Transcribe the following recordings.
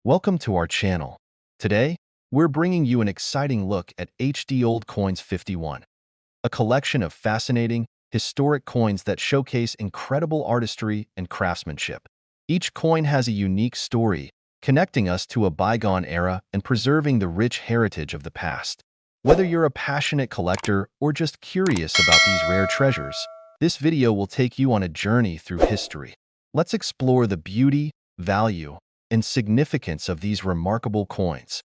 Welcome to our channel. Today, we're bringing you an exciting look at HD Old Coins 51, a collection of fascinating, historic coins that showcase incredible artistry and craftsmanship. Each coin has a unique story, connecting us to a bygone era and preserving the rich heritage of the past. Whether you're a passionate collector or just curious about these rare treasures, this video will take you on a journey through history. Let's explore the beauty, value, and significance of these remarkable coins.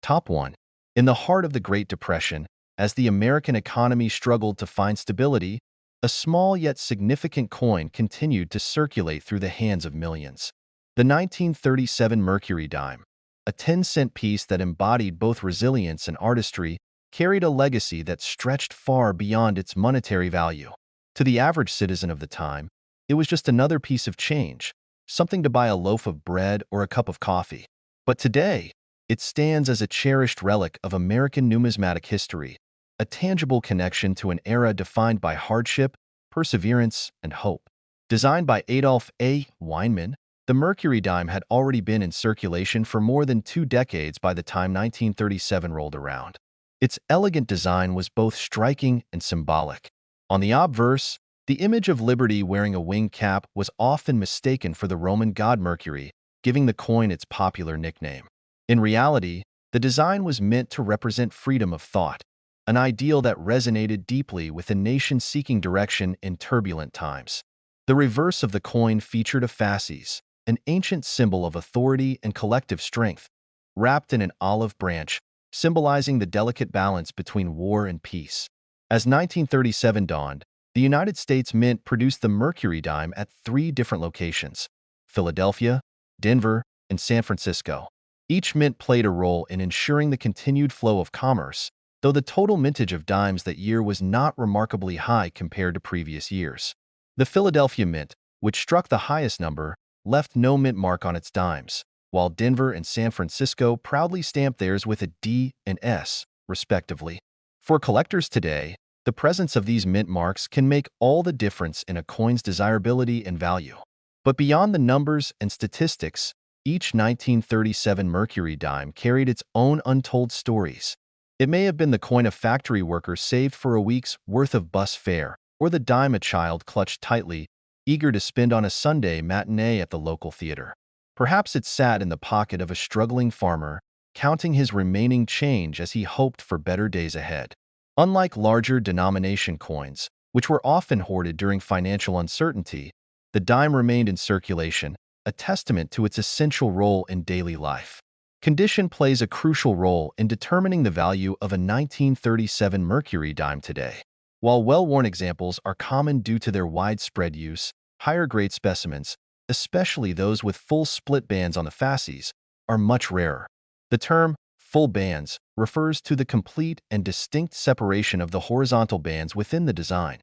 Top 1. In the heart of the Great Depression, as the American economy struggled to find stability, a small yet significant coin continued to circulate through the hands of millions. The 1937 Mercury Dime, a 10-cent piece that embodied both resilience and artistry, carried a legacy that stretched far beyond its monetary value. To the average citizen of the time, it was just another piece of change, something to buy a loaf of bread or a cup of coffee. But today, it stands as a cherished relic of American numismatic history, a tangible connection to an era defined by hardship, perseverance, and hope. Designed by Adolph A. Weinman, the Mercury Dime had already been in circulation for more than 2 decades by the time 1937 rolled around. Its elegant design was both striking and symbolic. On the obverse, the image of Liberty wearing a winged cap was often mistaken for the Roman god Mercury, giving the coin its popular nickname. In reality, the design was meant to represent freedom of thought, an ideal that resonated deeply with a nation seeking direction in turbulent times. The reverse of the coin featured a fasces, an ancient symbol of authority and collective strength, wrapped in an olive branch, symbolizing the delicate balance between war and peace. As 1937 dawned, the United States Mint produced the Mercury Dime at 3 different locations: Philadelphia, Denver, and San Francisco. Each mint played a role in ensuring the continued flow of commerce, though the total mintage of dimes that year was not remarkably high compared to previous years. The Philadelphia Mint, which struck the highest number, left no mint mark on its dimes, while Denver and San Francisco proudly stamped theirs with a D and S, respectively. For collectors today, the presence of these mint marks can make all the difference in a coin's desirability and value. But beyond the numbers and statistics, each 1937 Mercury Dime carried its own untold stories. It may have been the coin a factory worker saved for a week's worth of bus fare, or the dime a child clutched tightly, eager to spend on a Sunday matinee at the local theater. Perhaps it sat in the pocket of a struggling farmer, counting his remaining change as he hoped for better days ahead. Unlike larger denomination coins, which were often hoarded during financial uncertainty, the dime remained in circulation, a testament to its essential role in daily life. Condition plays a crucial role in determining the value of a 1937 Mercury Dime today. While well-worn examples are common due to their widespread use, higher-grade specimens, especially those with full split bands on the fasces, are much rarer. The term full bands refers to the complete and distinct separation of the horizontal bands within the design,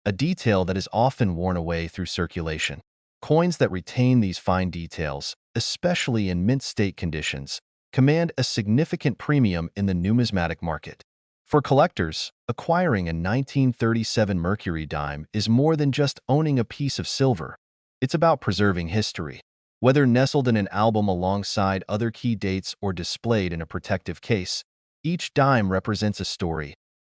a detail that is often worn away through circulation. Coins that retain these fine details, especially in mint state conditions, command a significant premium in the numismatic market. For collectors, acquiring a 1937 Mercury Dime is more than just owning a piece of silver. It's about preserving history. Whether nestled in an album alongside other key dates or displayed in a protective case, each dime represents a story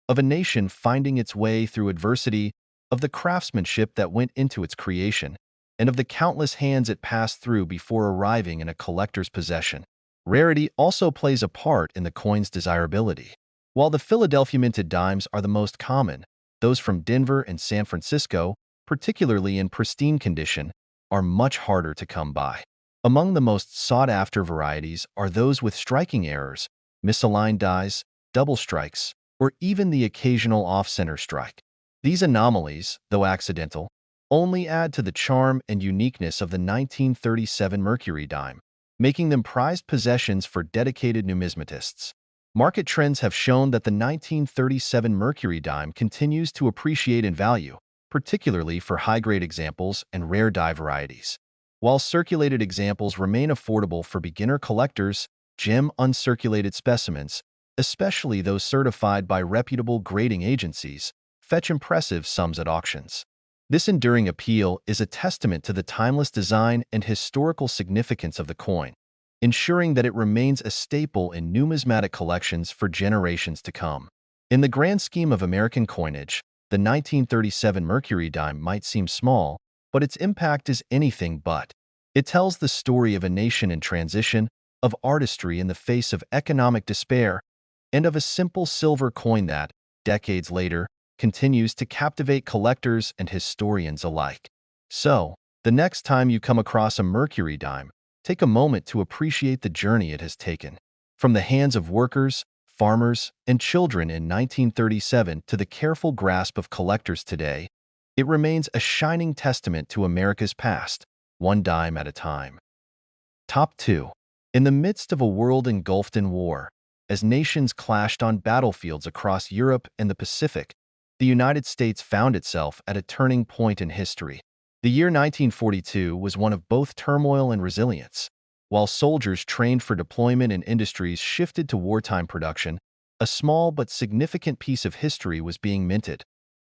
of a nation finding its way through adversity, of the craftsmanship that went into its creation, and of the countless hands it passed through before arriving in a collector's possession. Rarity also plays a part in the coin's desirability. While the Philadelphia minted dimes are the most common, those from Denver and San Francisco, particularly in pristine condition, are much harder to come by. Among the most sought-after varieties are those with striking errors, misaligned dies, double strikes, or even the occasional off-center strike. These anomalies, though accidental, only add to the charm and uniqueness of the 1937 Mercury Dime, making them prized possessions for dedicated numismatists. Market trends have shown that the 1937 Mercury Dime continues to appreciate in value, particularly for high-grade examples and rare die varieties. While circulated examples remain affordable for beginner collectors, gem uncirculated specimens, especially those certified by reputable grading agencies, fetch impressive sums at auctions. This enduring appeal is a testament to the timeless design and historical significance of the coin. ensuring that it remains a staple in numismatic collections for generations to come. In the grand scheme of American coinage, the 1937 Mercury dime might seem small, but its impact is anything but. It tells the story of a nation in transition, of artistry in the face of economic despair, and of a simple silver coin that, decades later, continues to captivate collectors and historians alike. So, the next time you come across a Mercury dime, take a moment to appreciate the journey it has taken. From the hands of workers, farmers, and children in 1937 to the careful grasp of collectors today, it remains a shining testament to America's past, one dime at a time. Top 2. In the midst of a world engulfed in war, as nations clashed on battlefields across Europe and the Pacific, the United States found itself at a turning point in history. The year 1942 was one of both turmoil and resilience. While soldiers trained for deployment and industries shifted to wartime production, a small but significant piece of history was being minted,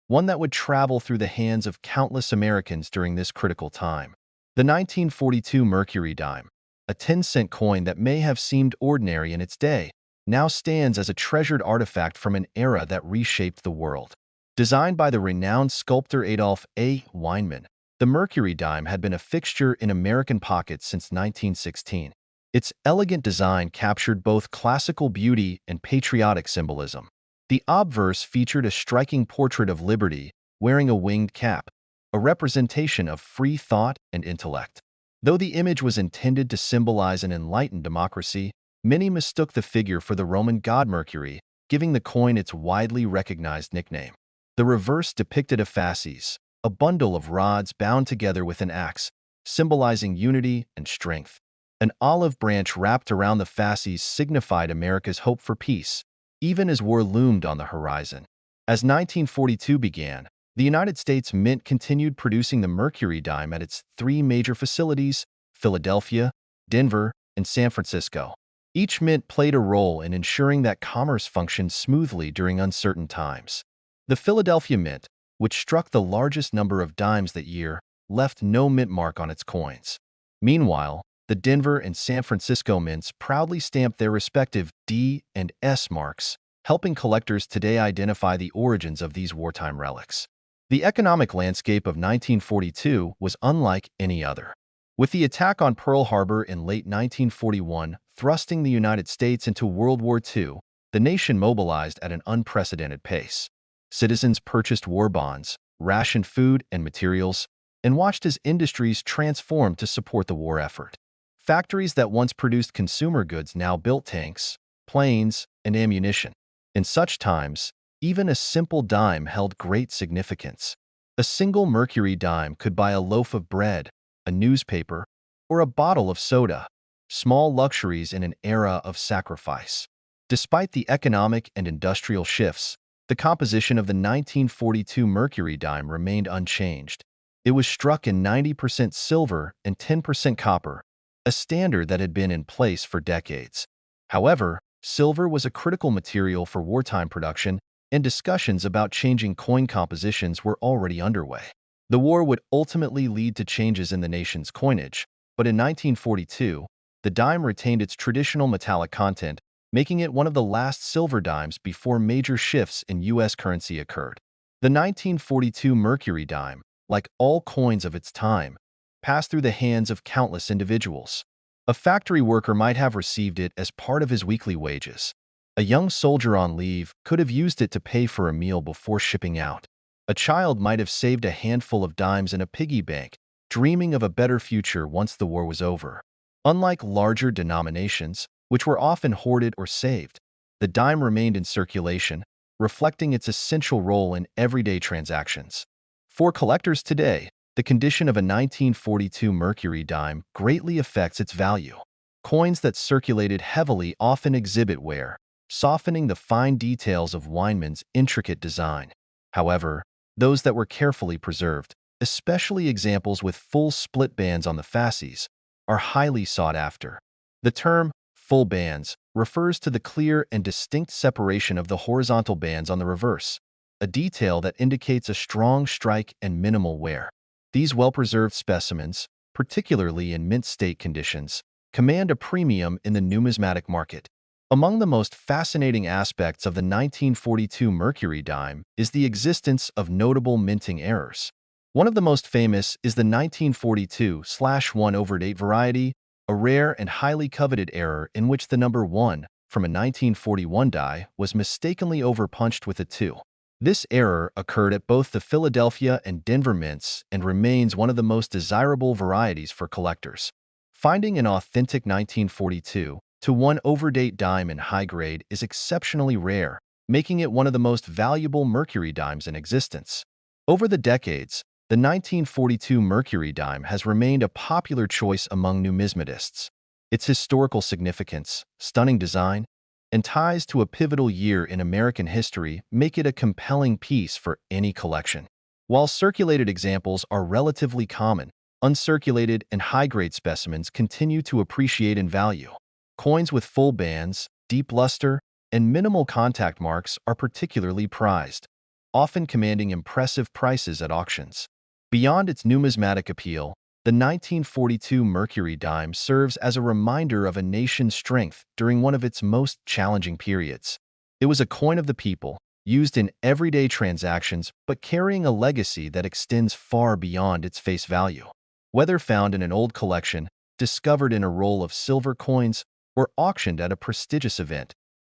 one that would travel through the hands of countless Americans during this critical time. The 1942 Mercury dime, a 10-cent coin that may have seemed ordinary in its day, now stands as a treasured artifact from an era that reshaped the world. Designed by the renowned sculptor Adolf A. Weinman, the Mercury dime had been a fixture in American pockets since 1916. Its elegant design captured both classical beauty and patriotic symbolism. The obverse featured a striking portrait of Liberty wearing a winged cap, a representation of free thought and intellect. Though the image was intended to symbolize an enlightened democracy, many mistook the figure for the Roman god Mercury, giving the coin its widely recognized nickname. The reverse depicted a fasces, a bundle of rods bound together with an axe, symbolizing unity and strength. An olive branch wrapped around the fasces signified America's hope for peace, even as war loomed on the horizon. As 1942 began, the United States Mint continued producing the Mercury dime at its three major facilities: Philadelphia, Denver, and San Francisco. Each mint played a role in ensuring that commerce functioned smoothly during uncertain times. The Philadelphia Mint, which struck the largest number of dimes that year, left no mint mark on its coins. Meanwhile, the Denver and San Francisco mints proudly stamped their respective D and S marks, helping collectors today identify the origins of these wartime relics. The economic landscape of 1942 was unlike any other. With the attack on Pearl Harbor in late 1941 thrusting the United States into World War II, the nation mobilized at an unprecedented pace. Citizens purchased war bonds, rationed food and materials, and watched as industries transformed to support the war effort. Factories that once produced consumer goods now built tanks, planes, and ammunition. In such times, even a simple dime held great significance. A single Mercury dime could buy a loaf of bread, a newspaper, or a bottle of soda, small luxuries in an era of sacrifice. Despite the economic and industrial shifts, the composition of the 1942 Mercury dime remained unchanged. It was struck in 90% silver and 10% copper, a standard that had been in place for decades. However, silver was a critical material for wartime production, and discussions about changing coin compositions were already underway. The war would ultimately lead to changes in the nation's coinage, but in 1942, the dime retained its traditional metallic content, making it one of the last silver dimes before major shifts in U.S. currency occurred. The 1942 Mercury dime, like all coins of its time, passed through the hands of countless individuals. A factory worker might have received it as part of his weekly wages. A young soldier on leave could have used it to pay for a meal before shipping out. A child might have saved a handful of dimes in a piggy bank, dreaming of a better future once the war was over. Unlike larger denominations, which were often hoarded or saved, the dime remained in circulation, reflecting its essential role in everyday transactions. For collectors today, the condition of a 1942 Mercury dime greatly affects its value. Coins that circulated heavily often exhibit wear, softening the fine details of Weinman's intricate design. However, those that were carefully preserved, especially examples with full split bands on the fasces, are highly sought after. The term full bands refers to the clear and distinct separation of the horizontal bands on the reverse, a detail that indicates a strong strike and minimal wear. These well-preserved specimens, particularly in mint state conditions, command a premium in the numismatic market. Among the most fascinating aspects of the 1942 Mercury dime is the existence of notable minting errors. One of the most famous is the 1942/1 over 8 variety, a rare and highly coveted error in which the number 1 from a 1941 die was mistakenly overpunched with a 2. This error occurred at both the Philadelphia and Denver mints and remains one of the most desirable varieties for collectors. Finding an authentic 1942/1 overdate dime in high grade is exceptionally rare, making it one of the most valuable Mercury dimes in existence. Over the decades, the 1942 Mercury dime has remained a popular choice among numismatists. Its historical significance, stunning design, and ties to a pivotal year in American history make it a compelling piece for any collection. While circulated examples are relatively common, uncirculated and high-grade specimens continue to appreciate in value. Coins with full bands, deep luster, and minimal contact marks are particularly prized, often commanding impressive prices at auctions. Beyond its numismatic appeal, the 1942 Mercury dime serves as a reminder of a nation's strength during one of its most challenging periods. It was a coin of the people, used in everyday transactions but carrying a legacy that extends far beyond its face value. Whether found in an old collection, discovered in a roll of silver coins, or auctioned at a prestigious event,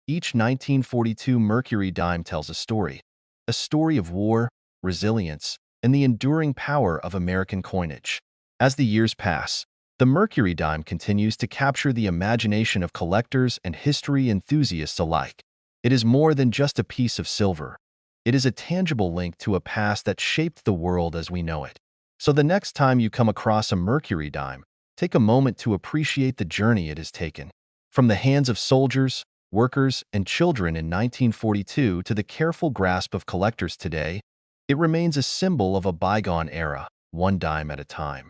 each 1942 Mercury dime tells a story of war, resilience, and the enduring power of American coinage. As the years pass, the Mercury dime continues to capture the imagination of collectors and history enthusiasts alike. It is more than just a piece of silver. It is a tangible link to a past that shaped the world as we know it. So the next time you come across a Mercury dime, take a moment to appreciate the journey it has taken. From the hands of soldiers, workers, and children in 1942 to the careful grasp of collectors today, it remains a symbol of a bygone era, one dime at a time.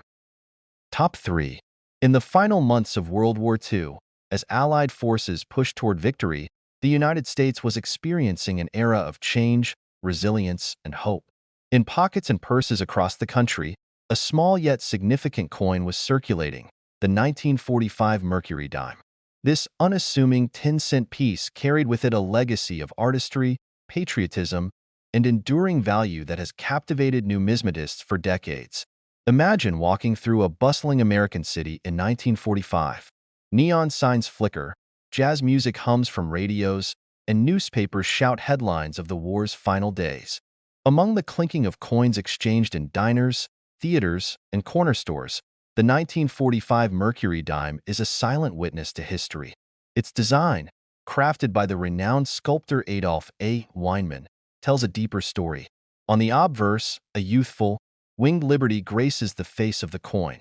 Top 3. In the final months of World War II, as Allied forces pushed toward victory, the United States was experiencing an era of change, resilience, and hope. In pockets and purses across the country, a small yet significant coin was circulating, the 1945 Mercury dime. This unassuming 10-cent piece carried with it a legacy of artistry, patriotism, and enduring value that has captivated numismatists for decades. Imagine walking through a bustling American city in 1945. Neon signs flicker, jazz music hums from radios, and newspapers shout headlines of the war's final days. Among the clinking of coins exchanged in diners, theaters, and corner stores, the 1945 Mercury dime is a silent witness to history. Its design, crafted by the renowned sculptor Adolf A. Weinman, tells a deeper story. On the obverse, a youthful, winged liberty graces the face of the coin,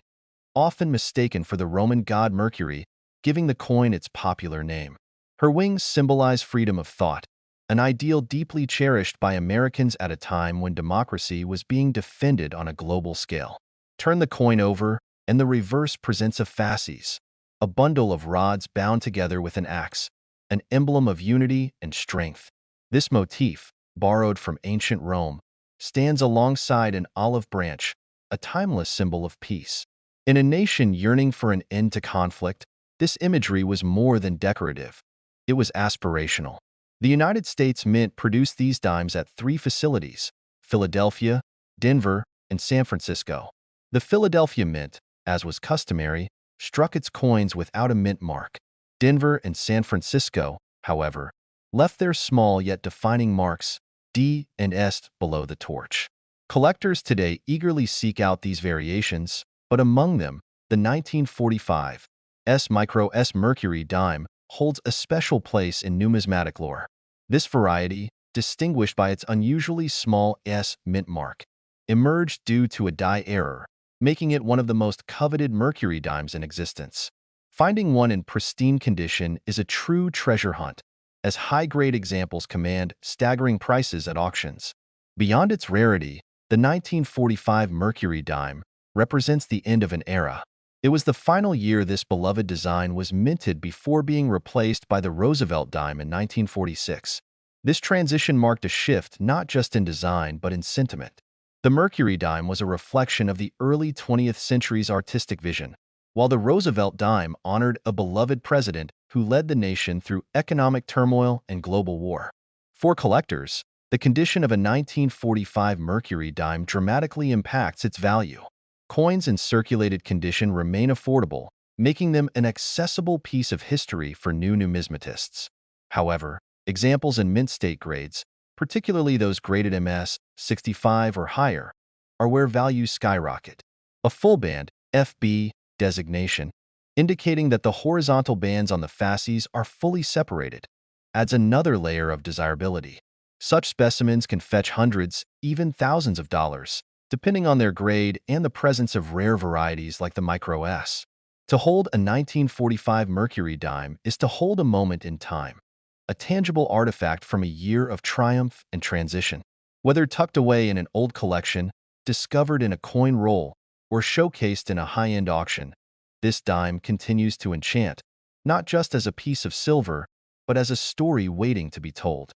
often mistaken for the Roman god Mercury, giving the coin its popular name. Her wings symbolize freedom of thought, an ideal deeply cherished by Americans at a time when democracy was being defended on a global scale. Turn the coin over, and the reverse presents a fasces, a bundle of rods bound together with an axe, an emblem of unity and strength. This motif, borrowed from ancient Rome, stands alongside an olive branch, a timeless symbol of peace. In a nation yearning for an end to conflict, this imagery was more than decorative. It was aspirational. The United States Mint produced these dimes at 3 facilities: Philadelphia, Denver, and San Francisco. The Philadelphia Mint, as was customary, struck its coins without a mint mark. Denver and San Francisco, however, left their small yet defining marks, D and S, below the torch. Collectors today eagerly seek out these variations, but among them, the 1945 S Micro S Mercury dime holds a special place in numismatic lore. This variety, distinguished by its unusually small S mint mark, emerged due to a die error, making it one of the most coveted Mercury dimes in existence. Finding one in pristine condition is a true treasure hunt, as high-grade examples command staggering prices at auctions. Beyond its rarity, the 1945 Mercury dime represents the end of an era. It was the final year this beloved design was minted before being replaced by the Roosevelt dime in 1946. This transition marked a shift not just in design but in sentiment. The Mercury dime was a reflection of the early 20th century's artistic vision, while the Roosevelt dime honored a beloved president who led the nation through economic turmoil and global war. For collectors, the condition of a 1945 Mercury dime dramatically impacts its value. Coins in circulated condition remain affordable, making them an accessible piece of history for new numismatists. However, examples in mint state grades, particularly those graded MS 65 or higher, are where values skyrocket. A full band FB designation, indicating that the horizontal bands on the fasces are fully separated, adds another layer of desirability. Such specimens can fetch hundreds, even thousands of dollars, depending on their grade and the presence of rare varieties like the Micro S. To hold a 1945 Mercury dime is to hold a moment in time, a tangible artifact from a year of triumph and transition. Whether tucked away in an old collection, discovered in a coin roll, or showcased in a high-end auction, this dime continues to enchant, not just as a piece of silver, but as a story waiting to be told.